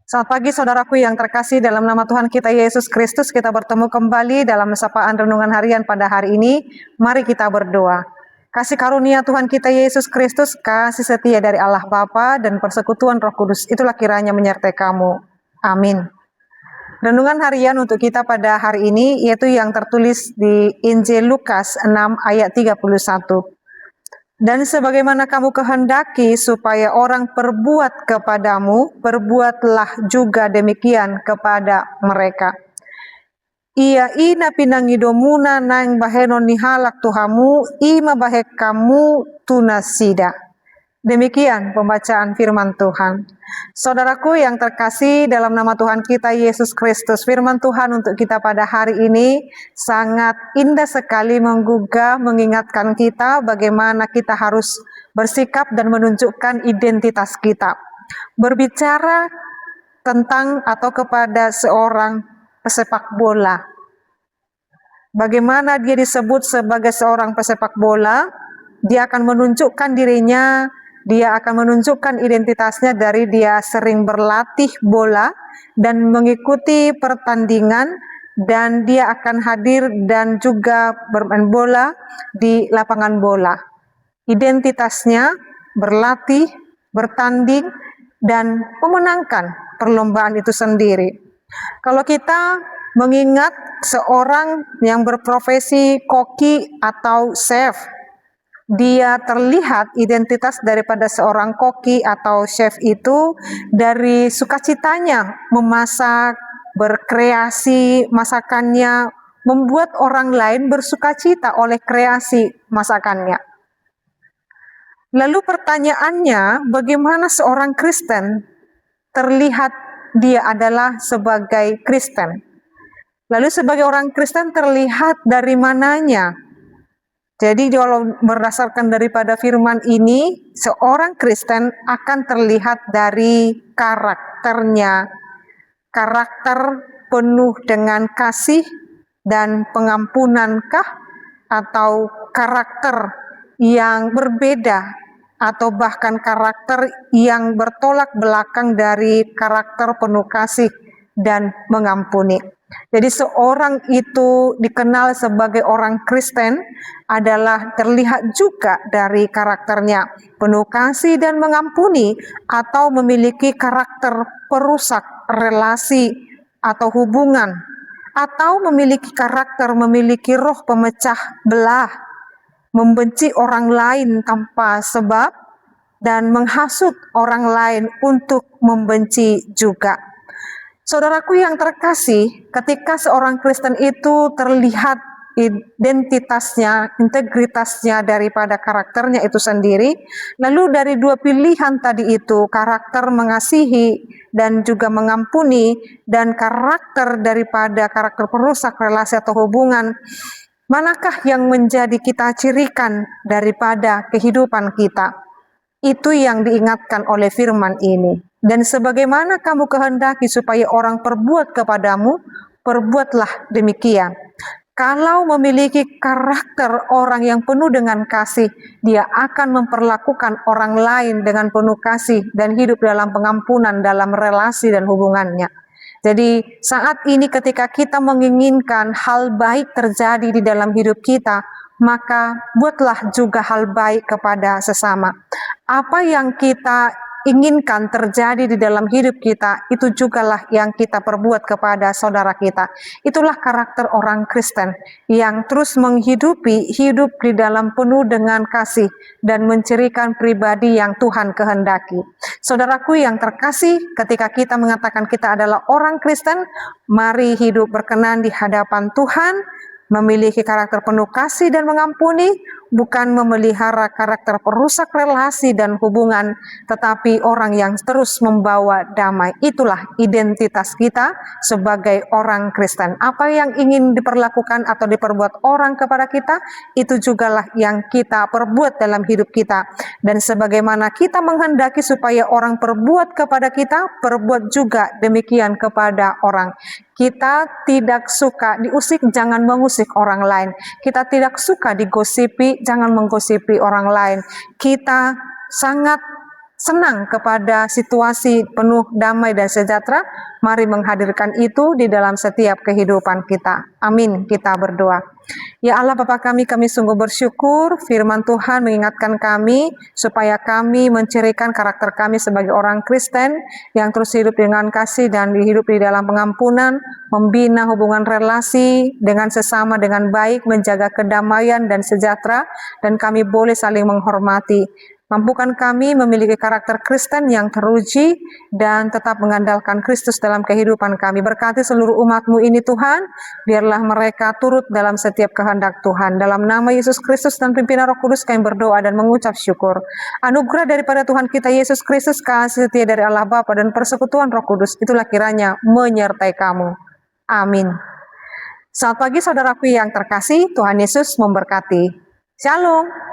Selamat pagi saudaraku yang terkasih, dalam nama Tuhan kita Yesus Kristus kita bertemu kembali dalam sapaan renungan harian pada hari ini. Mari kita berdoa. Kasih karunia Tuhan kita Yesus Kristus, kasih setia dari Allah Bapa dan persekutuan Roh Kudus, itulah kiranya menyertai kamu. Amin. Renungan harian untuk kita pada hari ini yaitu yang tertulis di Injil Lukas 6 ayat 31. Dan sebagaimana kamu kehendaki supaya orang perbuat kepadamu, perbuatlah juga demikian kepada mereka. Ia ina pinangidomuna nang bahenon nihalak tuhamu, ima bahek kamu tunasida. Demikian pembacaan firman Tuhan. Saudaraku yang terkasih, dalam nama Tuhan kita Yesus Kristus, firman Tuhan untuk kita pada hari ini sangat indah sekali, menggugah, mengingatkan kita bagaimana kita harus bersikap dan menunjukkan identitas kita. Berbicara tentang atau kepada seorang pesepak bola. Bagaimana dia disebut sebagai seorang pesepak bola? Dia akan menunjukkan dirinya, dia akan menunjukkan identitasnya dari dia sering berlatih bola dan mengikuti pertandingan, dan dia akan hadir dan juga bermain bola di lapangan bola. Identitasnya berlatih, bertanding, dan memenangkan perlombaan itu sendiri. Kalau kita mengingat seorang yang berprofesi koki atau chef, dia terlihat identitas daripada seorang koki atau chef itu dari sukacitanya memasak, berkreasi masakannya, membuat orang lain bersukacita oleh kreasi masakannya. Lalu pertanyaannya, bagaimana seorang Kristen terlihat dia adalah sebagai Kristen? Lalu sebagai orang Kristen terlihat dari mananya? Jadi kalau berdasarkan daripada firman ini, seorang Kristen akan terlihat dari karakternya. Karakter penuh dengan kasih dan pengampunankah, atau karakter yang berbeda, atau bahkan karakter yang bertolak belakang dari karakter penuh kasih dan mengampuni. Jadi seorang itu dikenal sebagai orang Kristen adalah terlihat juga dari karakternya, penuh kasih dan mengampuni, atau memiliki karakter perusak relasi atau hubungan, atau memiliki karakter, memiliki roh pemecah belah, membenci orang lain tanpa sebab, dan menghasut orang lain untuk membenci juga. Saudaraku yang terkasih, ketika seorang Kristen itu terlihat identitasnya, integritasnya daripada karakternya itu sendiri, lalu dari dua pilihan tadi itu, karakter mengasihi dan juga mengampuni, dan karakter daripada karakter perusak relasi atau hubungan, manakah yang menjadi kita cirikan daripada kehidupan kita? Itu yang diingatkan oleh firman ini. Dan sebagaimana kamu kehendaki supaya orang perbuat kepadamu, perbuatlah demikian. Kalau memiliki karakter orang yang penuh dengan kasih, dia akan memperlakukan orang lain dengan penuh kasih dan hidup dalam pengampunan dalam relasi dan hubungannya. Jadi saat ini ketika kita menginginkan hal baik terjadi di dalam hidup kita, maka buatlah juga hal baik kepada sesama. Apa yang kita inginkan terjadi di dalam hidup kita, itu jugalah yang kita perbuat kepada saudara kita. Itulah karakter orang Kristen yang terus menghidupi hidup di dalam penuh dengan kasih dan mencirikan pribadi yang Tuhan kehendaki. Saudaraku yang terkasih, ketika kita mengatakan kita adalah orang Kristen, mari hidup berkenan di hadapan Tuhan, memiliki karakter penuh kasih dan mengampuni, bukan memelihara karakter perusak relasi dan hubungan, tetapi orang yang terus membawa damai. Itulah identitas kita sebagai orang Kristen. Apa yang ingin diperlakukan atau diperbuat orang kepada kita, itu jugalah yang kita perbuat dalam hidup kita. Dan sebagaimana kita menghendaki supaya orang perbuat kepada kita, perbuat juga demikian kepada orang. Kita tidak suka diusik, jangan mengusik orang lain. Kita tidak suka digosipi, jangan menggosipi orang lain. Kita sangat senang kepada situasi penuh damai dan sejahtera, mari menghadirkan itu di dalam setiap kehidupan kita. Amin, kita berdoa. Ya Allah Bapa kami sungguh bersyukur firman Tuhan mengingatkan kami supaya kami mencirikan karakter kami sebagai orang Kristen yang terus hidup dengan kasih dan hidup di dalam pengampunan, membina hubungan relasi dengan sesama dengan baik, menjaga kedamaian dan sejahtera, dan kami boleh saling menghormati. Mampukan kami memiliki karakter Kristen yang teruji dan tetap mengandalkan Kristus dalam kehidupan kami. Berkati seluruh umat-Mu ini Tuhan, biarlah mereka turut dalam setiap kehendak Tuhan. Dalam nama Yesus Kristus dan pimpinan Roh Kudus kami berdoa dan mengucap syukur. Anugerah daripada Tuhan kita Yesus Kristus, kasih setia dari Allah Bapa dan persekutuan Roh Kudus, itulah kiranya menyertai kamu. Amin. Selamat pagi saudaraku yang terkasih, Tuhan Yesus memberkati. Shalom.